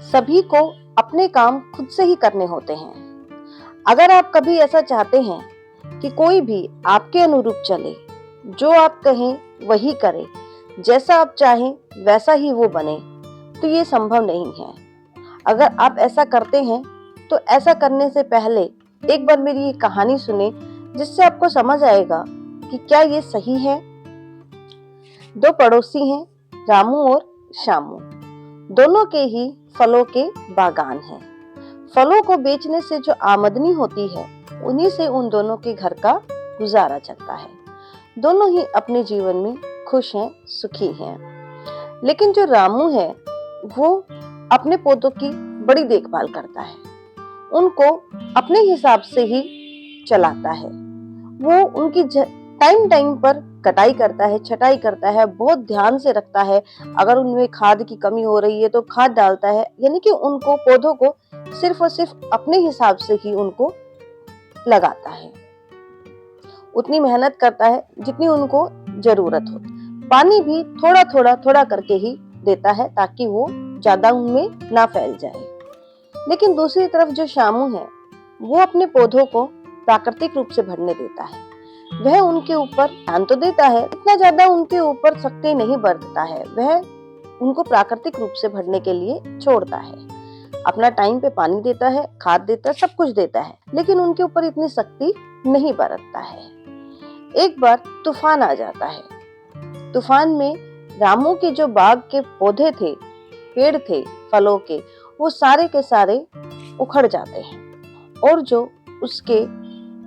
सभी को अपने काम खुद से ही करने होते हैं। अगर आप कभी ऐसा चाहते हैं कि कोई भी आपके अनुरूप चले, जो आप कहें वही करे, जैसा आप चाहें वैसा ही वो बने, तो ये संभव नहीं है। अगर आप ऐसा करते हैं तो ऐसा करने से पहले एक बार मेरी ये कहानी सुने, जिससे आपको समझ आएगा कि क्या ये सही है। दो पड़ोसी हैं, रामू और श्यामू। दोनों के ही फलों के बागान हैं। फलों को बेचने से जो आमदनी होती है, उन्हीं से उन दोनों के घर का गुजारा चलता है। दोनों ही अपने जीवन में खुश हैं, सुखी हैं। लेकिन जो रामू है, वो अपने पौधों की बड़ी देखभाल करता है, उनको अपने हिसाब से ही चलाता है। वो उनकी टाइम टाइम पर कटाई करता है, छटाई करता है, बहुत ध्यान से रखता है। अगर उनमें खाद की कमी हो रही है तो खाद डालता है, यानी कि उनको पौधों को सिर्फ और सिर्फ अपने हिसाब से ही उनको लगाता है। उतनी मेहनत करता है जितनी उनको जरूरत हो। पानी भी थोड़ा करके ही देता है, ताकि वो ज्यादा उनमें ना फैल जाए। लेकिन दूसरी तरफ जो श्यामू है, वो अपने पौधों को प्राकृतिक रूप से बढ़ने देता है। वह उनके ऊपर ध्यान तो देता है, इतना ज्यादा उनके ऊपर सख्ती नहीं बरतता है। वह उनको प्राकृतिक रूप से बढ़ने के लिए छोड़ता है। अपना टाइम पे पानी देता है, खाद देता है, सब कुछ देता है, लेकिन उनके ऊपर इतनी सख्ती नहीं बरतता है। एक बार तूफान आ जाता है। तूफान में रामू के जो बाग के पौधे थे, पेड़ थे फलों के, वो सारे के सारे उखड़ जाते हैं और जो उसके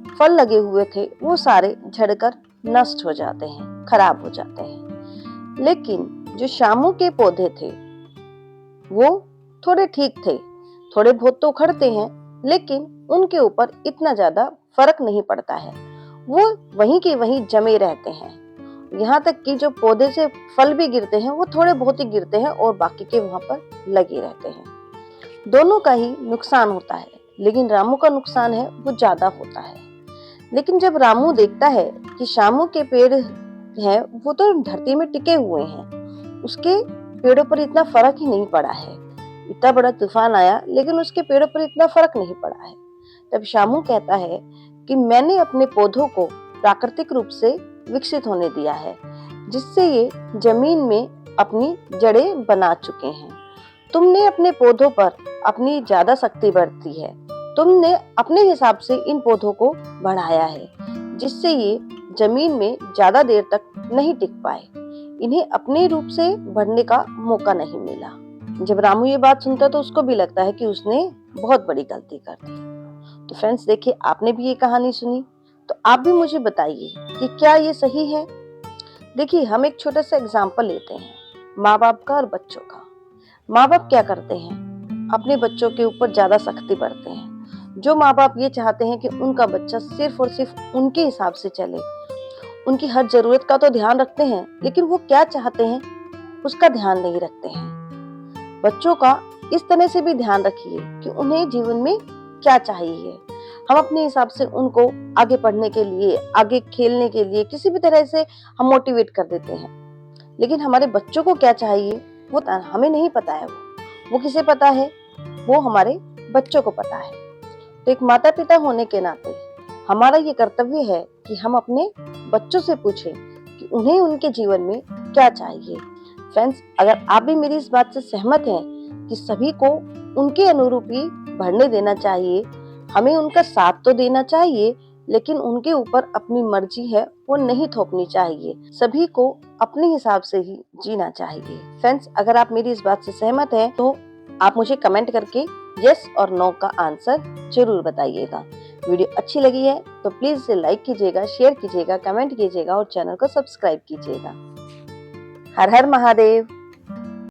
फल लगे हुए थे वो सारे झड़कर नष्ट हो जाते हैं, खराब हो जाते हैं। लेकिन जो श्यामू के पौधे थे वो थोड़े ठीक थे, थोड़े बहुत तो उखड़ते हैं, लेकिन उनके ऊपर इतना ज्यादा फर्क नहीं पड़ता है। वो वहीं के वहीं जमे रहते हैं। यहाँ तक कि जो पौधे से फल भी गिरते हैं वो थोड़े बहुत ही गिरते हैं और बाकी के वहां पर लगे रहते हैं। दोनों का ही नुकसान होता है, लेकिन रामू का नुकसान है वो ज्यादा होता है। लेकिन जब रामू देखता है कि श्यामू के पेड़ हैं वो तो धरती में टिके हुए हैं, उसके पेड़ों पर इतना फर्क ही नहीं पड़ा है। इतना बड़ा तूफान आया लेकिन उसके पेड़ों पर इतना फर्क नहीं पड़ा है। तब श्यामू कहता है कि मैंने अपने पौधों को प्राकृतिक रूप से विकसित होने दिया है, जिससे ये जमीन में अपनी जड़ें बना चुके हैं। तुमने अपने पौधों पर अपनी ज्यादा शक्ति बरती है, तुमने अपने हिसाब से इन पौधों को बढ़ाया है, जिससे ये जमीन में ज्यादा देर तक नहीं टिक पाए, इन्हें अपने रूप से बढ़ने का मौका नहीं मिला। जब रामू ये बात सुनता तो उसको भी लगता है कि उसने बहुत बड़ी गलती कर दी। तो फ्रेंड्स देखिए, आपने भी ये कहानी सुनी, तो आप भी मुझे बताइए कि क्या ये सही है। देखिए, हम एक छोटा सा एग्जाम्पल लेते हैं माँ बाप का और बच्चों का। माँ बाप क्या करते हैं, अपने बच्चों के ऊपर ज्यादा सख्ती बरतते हैं। जो माँ बाप ये चाहते हैं कि उनका बच्चा सिर्फ और सिर्फ उनके हिसाब से चले, उनकी हर जरूरत का तो ध्यान रखते हैं, लेकिन वो क्या चाहते हैं उसका ध्यान नहीं रखते हैं। बच्चों का इस तरह से भी ध्यान रखिए कि उन्हें जीवन में क्या चाहिए। हम अपने हिसाब से उनको आगे पढ़ने के लिए, आगे खेलने के लिए किसी भी तरह से हम मोटिवेट कर देते हैं, लेकिन हमारे बच्चों को क्या चाहिए वो हमें नहीं पता है। वो किसे पता है? वो हमारे बच्चों को पता है। तो एक माता पिता होने के नाते हमारा ये कर्तव्य है कि हम अपने बच्चों से पूछें कि उन्हें उनके जीवन में क्या चाहिए। फ्रेंड्स, अगर आप भी मेरी इस बात से सहमत हैं कि सभी को उनके अनुरूप ही बढ़ने देना चाहिए, हमें उनका साथ तो देना चाहिए, लेकिन उनके ऊपर अपनी मर्जी है वो नहीं थोपनी चाहिए। सभी को अपने हिसाब से ही जीना चाहिए। फ्रेंड्स, अगर आप मेरी इस बात से सहमत हैं तो आप मुझे कमेंट करके यस और नो का आंसर जरूर बताइएगा। वीडियो अच्छी लगी है तो प्लीज इसे लाइक कीजिएगा, शेयर कीजिएगा, कमेंट कीजिएगा और चैनल को सब्सक्राइब कीजिएगा। हर हर महादेव।